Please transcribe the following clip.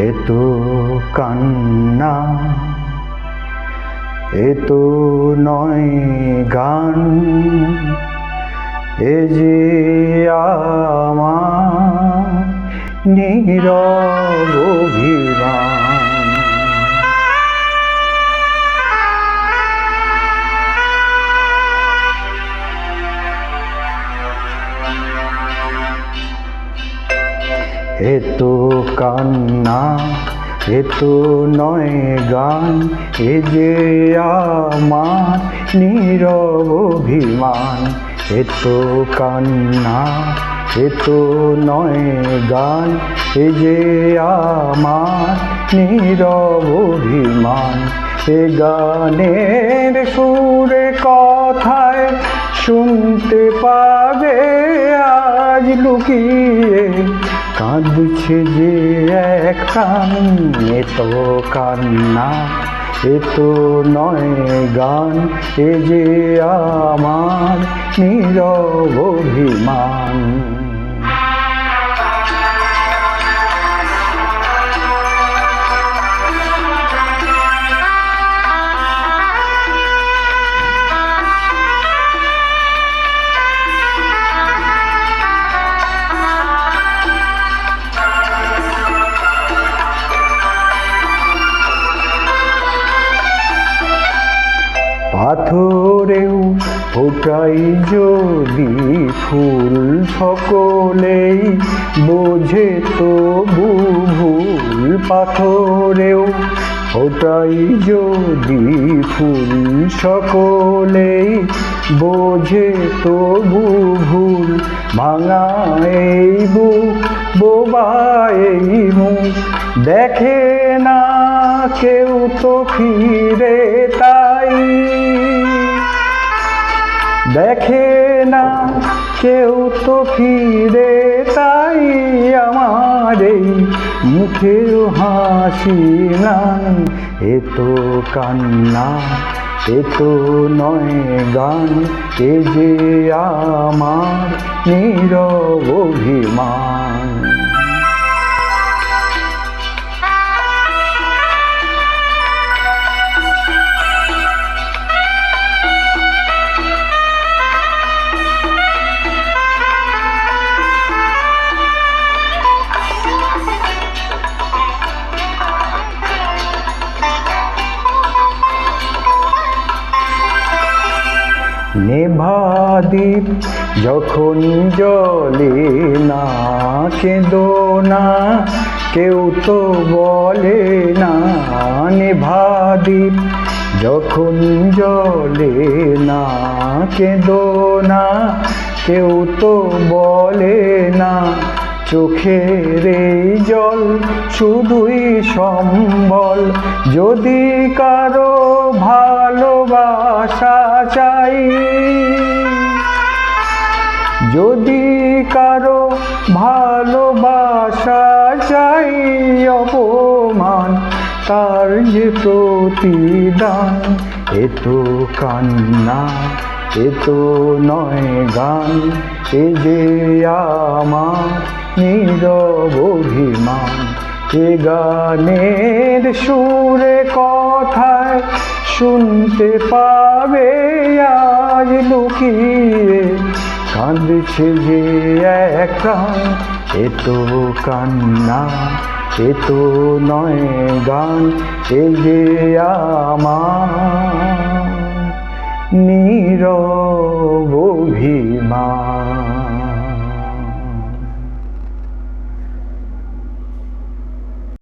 এতো কান্না, এতো নয় গান, এ যে আমার নীরব অভিমান। এতো কান্না, এতো নয় গান, এ যে আমার নীরব অভিমান। এতো কান্না, এতো নয় গান, এ যে আমার নীরব অভিমান। এ গানের সুরে কথায় শুনতে পাবে আজ লুকিয়ে কাঁদছে যে এক প্রাণ। এতো কান্না, এতো নয় গান, এ যে আমার নীরব অভিমান। পাথরেও ফোটাই যদি ফুল, সকলেই বোঝে তবু ভুল। পাথরেও ফোটাই যদি ফুল, সকলেই বোঝে তবু ভুল। ভাঙা এই বুক, বোবা এই মুখ, দেখে না কেউ তো ফিরে তাই। দেখে না কেউ তো ফিরে তাই, আমার এই মুখের হাসি ম্লান। এতো কান্না, এতো নয় গান, এ যে আমার নীরব অভিমান। নেভা দ্বীপ যখন জ্বলে না, কেঁদো না কেউ তো বলে না। নেভা দ্বীপ যখন জ্বলে না, কেঁদো না কেউ তো বলে না। চোখের এই জল শুধুই সম্বল, যদি কারো ভালোবাসা চাই। যদি কারো ভালোবাসা চাই, অপমান তার যে প্রতিদান। এতো কান্না, এতো নয় গান, এ যে আমার নীরব অভিমান। এ গানের সুরে কথায় শুনতে পাবে আজ লুকিয়ে কাঁদছে যে এক প্রাণ। এতো কান্না, এতো নয় গান, এ যে আমার নীরব অভিমান।